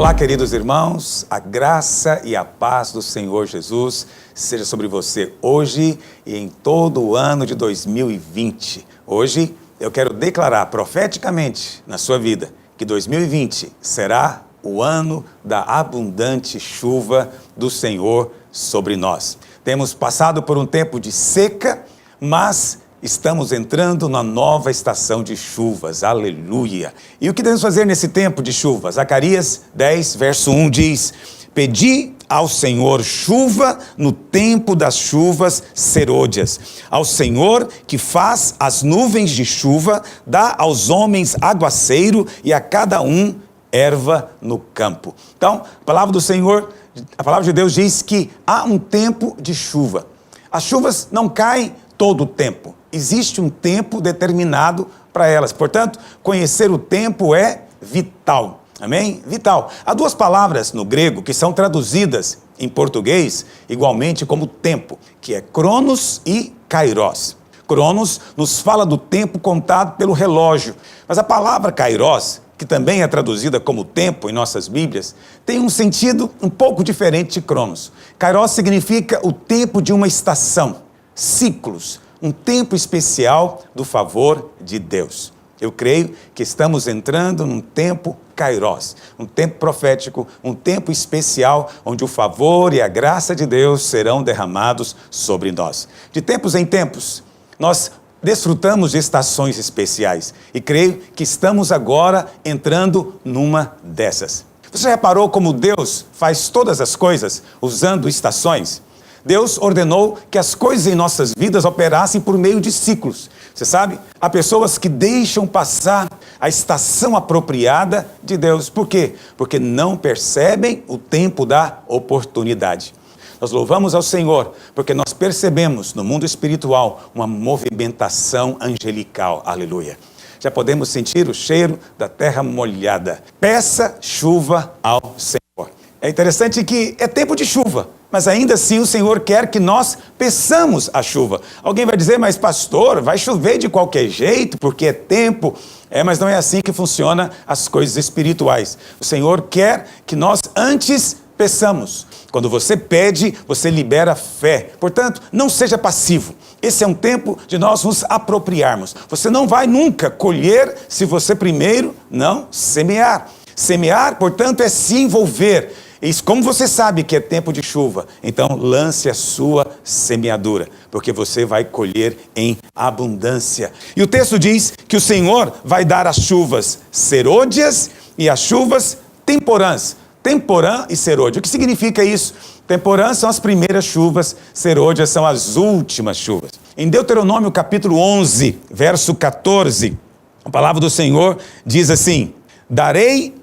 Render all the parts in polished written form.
Olá, queridos irmãos, a graça e a paz do Senhor Jesus seja sobre você hoje e em todo o ano de 2020. Hoje eu quero declarar profeticamente na sua vida que 2020 será o ano da abundante chuva do Senhor sobre nós. Temos passado por um tempo de seca, mas estamos entrando na nova estação de chuvas, aleluia. E o que devemos fazer nesse tempo de chuvas? Zacarias 10, verso 1 diz: Pedi ao Senhor chuva no tempo das chuvas serôdias. Ao Senhor que faz as nuvens de chuva, dá aos homens aguaceiro e a cada um erva no campo. Então, a palavra do Senhor, a palavra de Deus diz que há um tempo de chuva. As chuvas não caem todo o tempo. Existe um tempo determinado para elas. Portanto, conhecer o tempo é vital. Amém? Vital. Há duas palavras no grego que são traduzidas em português igualmente como tempo, que é cronos e kairos. Cronos nos fala do tempo contado pelo relógio, mas a palavra kairos, que também é traduzida como tempo em nossas Bíblias, tem um sentido um pouco diferente de cronos. Kairos significa o tempo de uma estação, ciclos, um tempo especial do favor de Deus. Eu creio que estamos entrando num tempo kairos, um tempo profético, um tempo especial, onde o favor e a graça de Deus serão derramados sobre nós. De tempos em tempos, nós desfrutamos de estações especiais e creio que estamos agora entrando numa dessas. Você já reparou como Deus faz todas as coisas usando estações? Deus ordenou que as coisas em nossas vidas operassem por meio de ciclos. Você sabe, há pessoas que deixam passar a estação apropriada de Deus. Por quê? Porque não percebem o tempo da oportunidade. Nós louvamos ao Senhor, porque nós percebemos no mundo espiritual uma movimentação angelical. Aleluia. Já podemos sentir o cheiro da terra molhada. Peça chuva ao Senhor. É interessante que é tempo de chuva, mas ainda assim o Senhor quer que nós peçamos a chuva. Alguém vai dizer, mas pastor, vai chover de qualquer jeito, porque é tempo. Mas não é assim que funcionam as coisas espirituais. O Senhor quer que nós antes peçamos. Quando você pede, você libera fé. Portanto, não seja passivo. Esse é um tempo de nós nos apropriarmos. Você não vai nunca colher se você primeiro não semear. Semear, portanto, é se envolver. E como você sabe que é tempo de chuva, então lance a sua semeadura, porque você vai colher em abundância. E o texto diz que o Senhor vai dar as chuvas serôdias e as chuvas temporãs. Temporã e serôdia. O que significa isso? Temporã são as primeiras chuvas, serôdias são as últimas chuvas. Em Deuteronômio capítulo 11, verso 14, a palavra do Senhor diz assim: Darei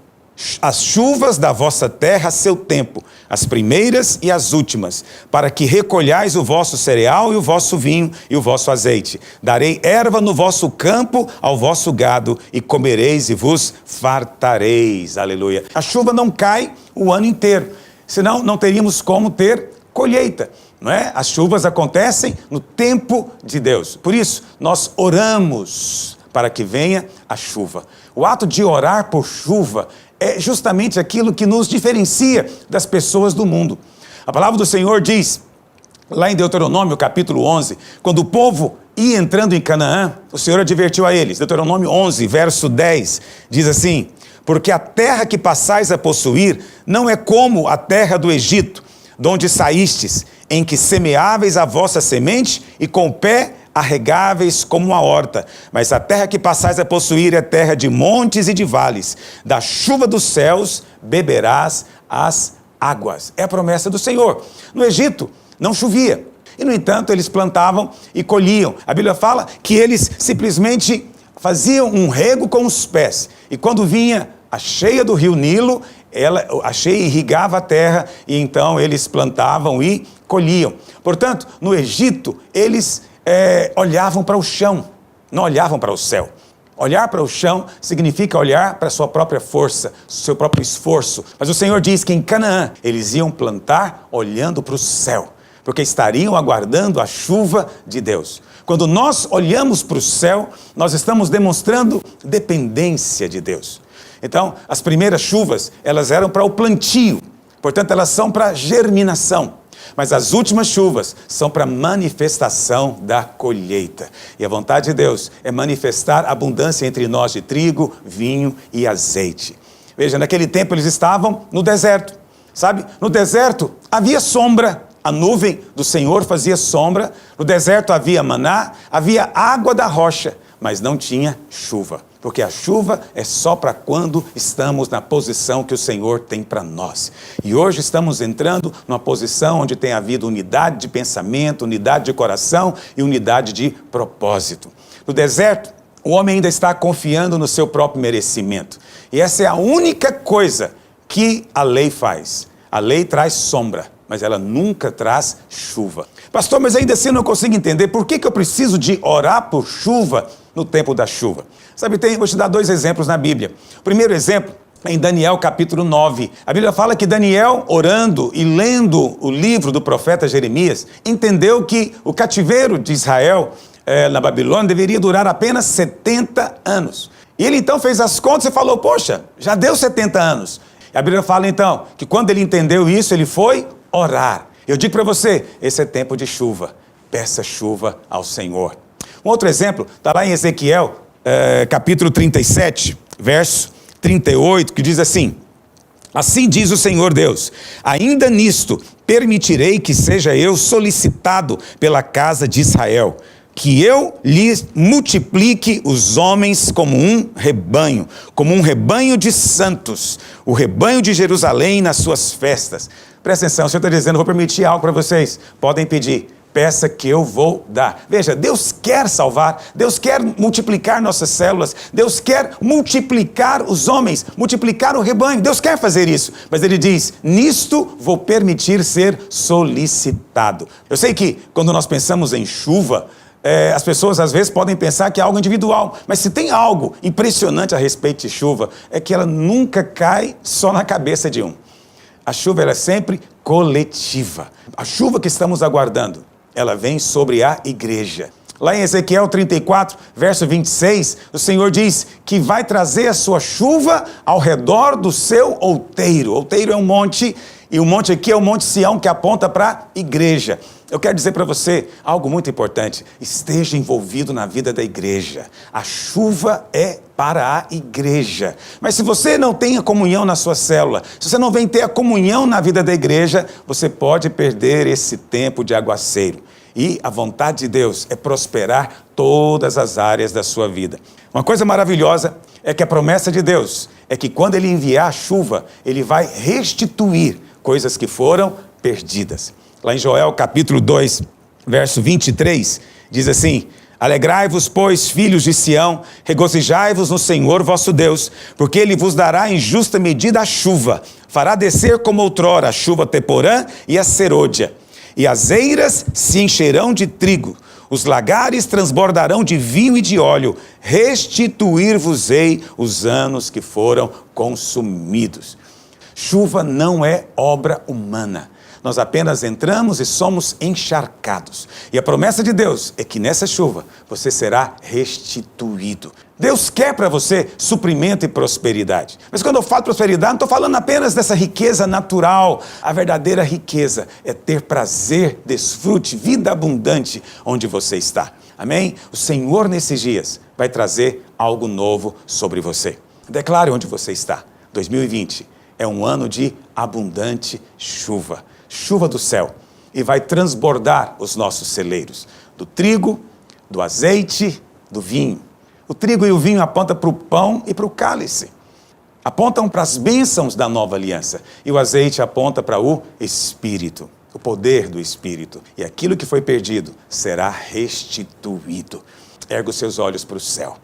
as chuvas da vossa terra a seu tempo, as primeiras e as últimas, para que recolhais o vosso cereal e o vosso vinho e o vosso azeite. Darei erva no vosso campo ao vosso gado, e comereis e vos fartareis. Aleluia. A chuva não cai o ano inteiro, senão não teríamos como ter colheita. Não é? As chuvas acontecem no tempo de Deus. Por isso, nós oramos para que venha a chuva. O ato de orar por chuva é justamente aquilo que nos diferencia das pessoas do mundo. A palavra do Senhor diz, lá em Deuteronômio capítulo 11, quando o povo ia entrando em Canaã, o Senhor advertiu a eles. Deuteronômio 11, verso 10, diz assim: Porque a terra que passais a possuir não é como a terra do Egito, de onde saístes, em que semeáveis a vossa semente e com o pé arregáveis como uma horta, mas a terra que passais a possuir é terra de montes e de vales, da chuva dos céus beberás as águas. É a promessa do Senhor. No Egito não chovia, e no entanto eles plantavam e colhiam. A Bíblia fala que eles simplesmente faziam um rego com os pés, e quando vinha a cheia do rio Nilo, a cheia irrigava a terra, e então eles plantavam e colhiam. Portanto, no Egito, eles olhavam para o chão, não olhavam para o céu. Olhar para o chão significa olhar para a sua própria força, seu próprio esforço. Mas o Senhor diz que em Canaã eles iam plantar olhando para o céu, porque estariam aguardando a chuva de Deus. Quando nós olhamos para o céu, nós estamos demonstrando dependência de Deus. Então, as primeiras chuvas, elas eram para o plantio. Portanto, elas são para germinação. Mas as últimas chuvas são para manifestação da colheita. E a vontade de Deus é manifestar abundância entre nós de trigo, vinho e azeite. Veja, naquele tempo eles estavam no deserto. Sabe, no deserto havia sombra. A nuvem do Senhor fazia sombra. No deserto havia maná, havia água da rocha, mas não tinha chuva. Porque a chuva é só para quando estamos na posição que o Senhor tem para nós. E hoje estamos entrando numa posição onde tem havido unidade de pensamento, unidade de coração e unidade de propósito. No deserto, o homem ainda está confiando no seu próprio merecimento. E essa é a única coisa que a lei faz. A lei traz sombra, mas ela nunca traz chuva. Pastor, mas ainda assim eu não consigo entender por que eu preciso de orar por chuva no tempo da chuva. Sabe, vou te dar 2 exemplos na Bíblia. O primeiro exemplo é em Daniel capítulo 9. A Bíblia fala que Daniel, orando e lendo o livro do profeta Jeremias, entendeu que o cativeiro de Israel na Babilônia deveria durar apenas 70 anos. E ele então fez as contas e falou, poxa, já deu 70 anos. E a Bíblia fala então que quando ele entendeu isso, ele foi orar. Eu digo para você, esse é tempo de chuva. Peça chuva ao Senhor. Um outro exemplo está lá em Ezequiel, capítulo 37, verso 38, que diz assim: assim diz o Senhor Deus, ainda nisto permitirei que seja eu solicitado pela casa de Israel, que eu lhes multiplique os homens como um rebanho de santos, o rebanho de Jerusalém nas suas festas. Presta atenção, o Senhor está dizendo, eu vou permitir algo para vocês, podem pedir. Peça que eu vou dar. Veja, Deus quer salvar, Deus quer multiplicar nossas células, Deus quer multiplicar os homens, multiplicar o rebanho, Deus quer fazer isso. Mas Ele diz, nisto vou permitir ser solicitado. Eu sei que quando nós pensamos em chuva, as pessoas às vezes podem pensar que é algo individual, mas se tem algo impressionante a respeito de chuva, é que ela nunca cai só na cabeça de um. A chuva ela é sempre coletiva. A chuva que estamos aguardando, ela vem sobre a igreja. Lá em Ezequiel 34, verso 26, o Senhor diz que vai trazer a sua chuva ao redor do seu outeiro. Outeiro é um monte, e o monte aqui é o Monte Sião, que aponta para a igreja. Eu quero dizer para você algo muito importante. Esteja envolvido na vida da igreja. A chuva é para a igreja. Mas se você não tem a comunhão na sua célula, se você não vem ter a comunhão na vida da igreja, você pode perder esse tempo de aguaceiro. E a vontade de Deus é prosperar todas as áreas da sua vida. Uma coisa maravilhosa é que a promessa de Deus é que quando Ele enviar a chuva, Ele vai restituir coisas que foram perdidas. Lá em Joel capítulo 2, verso 23, diz assim: alegrai-vos, pois, filhos de Sião, regozijai-vos no Senhor vosso Deus, porque Ele vos dará em justa medida a chuva, fará descer como outrora a chuva teporã e a serôdia, e as eiras se encherão de trigo, os lagares transbordarão de vinho e de óleo, restituir-vos-ei os anos que foram consumidos. Chuva não é obra humana. Nós apenas entramos e somos encharcados. E a promessa de Deus é que nessa chuva você será restituído. Deus quer para você suprimento e prosperidade. Mas quando eu falo prosperidade, não estou falando apenas dessa riqueza natural. A verdadeira riqueza é ter prazer, desfrute, vida abundante onde você está. Amém? O Senhor nesses dias vai trazer algo novo sobre você. Declare onde você está. 2020 é um ano de abundante chuva. Chuva do céu, e vai transbordar os nossos celeiros, do trigo, do azeite, do vinho. O trigo e o vinho apontam para o pão e para o cálice, apontam para as bênçãos da nova aliança, e o azeite aponta para o Espírito, o poder do Espírito, e aquilo que foi perdido será restituído. Erga os seus olhos para o céu.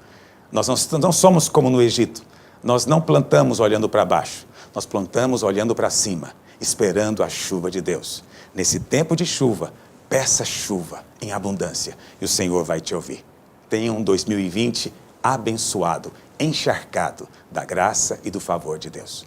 Nós não somos como no Egito, nós não plantamos olhando para baixo, nós plantamos olhando para cima, esperando a chuva de Deus. Nesse tempo de chuva, peça chuva em abundância e o Senhor vai te ouvir. Tenha um 2020 abençoado, encharcado da graça e do favor de Deus.